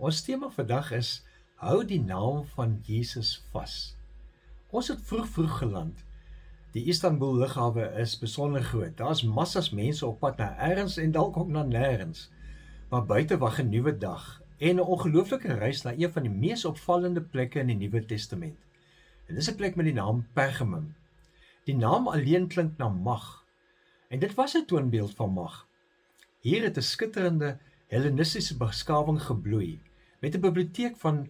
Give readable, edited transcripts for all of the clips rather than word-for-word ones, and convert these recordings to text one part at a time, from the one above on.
Ons tema vandag is, hou die naam van Jesus vas. Ons het vroeg geland. Die Istanbul lughawe is besonder groot. Daar is massas mense op pad na ergens en dalk ook na nêrens. Maar buite wag 'n nuwe dag en 'n ongelooflike reis na een van die mees opvallende plekke in die Nuwe Testament. En dis 'n plek met die naam Pergamum. Die naam alleen klink na mag. En dit was 'n toonbeeld van mag. Hier het 'n skitterende Hellenistiese beskawing gebloei, met 'n biblioteek van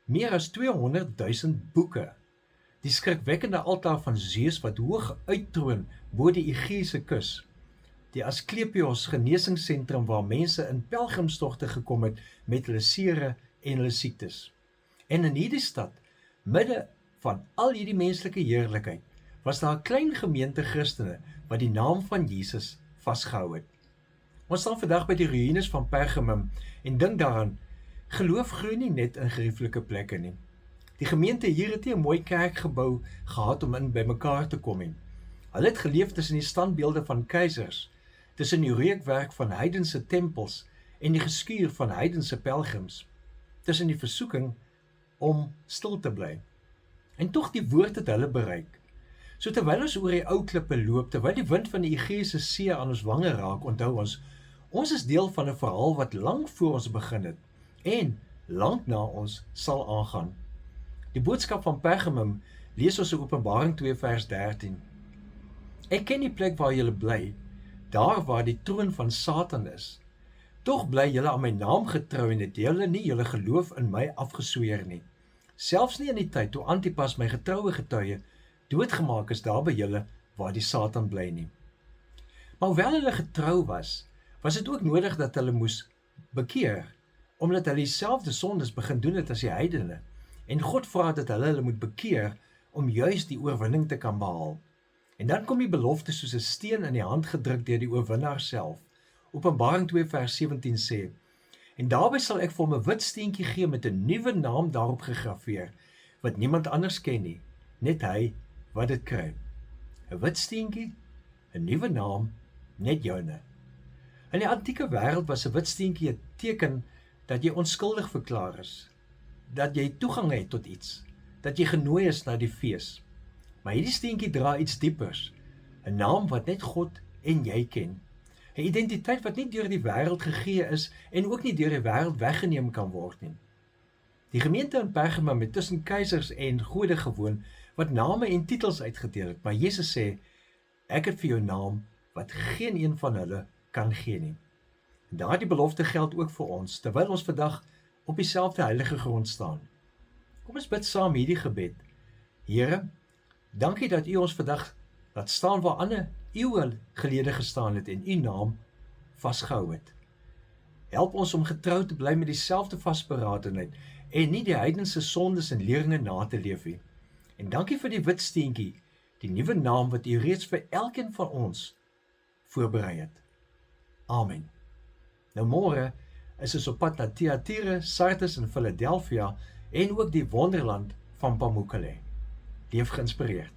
meer as 200.000 boeke. Die skrikwekkende altaar van Zeus wat hoog uittroon bo die Egeïese kus. Die Asklepios genesingsentrum waar mense in pelgrimstogte gekom het met hulle sere en hulle siektes. En in hierdie stad, midde van al hierdie menslike heerlikheid, was daar 'n klein gemeente Christene wat die naam van Jesus vasgehou het. Ons staan vandag by die ruïnes van Pergamum en dink daaraan, geloof groei nie net in gerieflike plekke nie. Die gemeente hier het nie 'n mooi kerkgebou gehad om in by mekaar te kom nie. Hulle het geleef tussen die standbeelde van keisers, tussen die reukwerk van heidense tempels en die geskuur van heidense pelgrims, tussen die versoeking om stil te bly. En tog die woord het hulle bereik. So terwyl ons oor die ou klippe loop, terwyl die wind van die Egeïese See aan ons wange raak, onthou ons is deel van 'n verhaal wat lank voor ons begin het en lank na ons sal aangaan. Die boodskap van Pergamum lees ons in Openbaring 2 vers 13. Ek ken die plek waar julle bly, daar waar die troon van Satan is. Tog bly julle aan my naam getrou en het julle nie julle geloof in my afgesweer nie. Selfs nie in die tyd toe Antipas my getroue getuie doodgemaak is daar by julle waar die Satan bly nie. Maar hoewel hulle getrou was dit ook nodig dat hulle moes bekeer, omdat hulle dieselfde sondes begin doen het as die heidene. En God vra dat hulle moet bekeer om juis die oorwinning te kan behaal. En dan kom die belofte soos 'n steen in die hand gedruk deur die oorwinnaar self. Openbaring 2 vers 17 sê, en daarby sal ek vir hom 'n wit steentjie gee met 'n nuwe naam daarop gegraveer, wat niemand anders ken nie, net hy wat dit kry. 'n Wit steentjie, 'n nuwe naam, net joune. In die antieke wêreld was 'n wit steentjie 'n teken dat jy onskuldig verklaar is, dat jy toegang het tot iets, dat jy genooi is na die fees. Maar hierdie steentjie dra iets diepers, 'n naam wat net God en jy ken, 'n identiteit wat nie deur die wêreld gegee is en ook nie deur die wêreld weggeneem kan word nie. Die gemeente in Pergamum het tussen keisers en gode gewoon wat name en titels uitgedeel het, maar Jesus sê, ek het vir jou naam wat geen een van hulle kan gee nie. En daardie belofte geld ook vir ons, terwyl ons vandag op dieselfde heilige grond staan. Kom ons bid saam hierdie gebed. Here, dankie dat U ons vandag laat staan waar ander eeue gelede gestaan het en U naam vasgehou het. Help ons om getrou te bly met dieselfde vasberadenheid en nie die heidense sondes en leringe na te leef nie. En dankie vir die wit steentjie, die nuwe naam wat U reeds vir elkeen van ons voorberei het. Amen. Nou môre is ons op pad na Thyatira, Sardis en Philadelphia en ook die wonderland van Pamukkale. Leef geïnspireerd.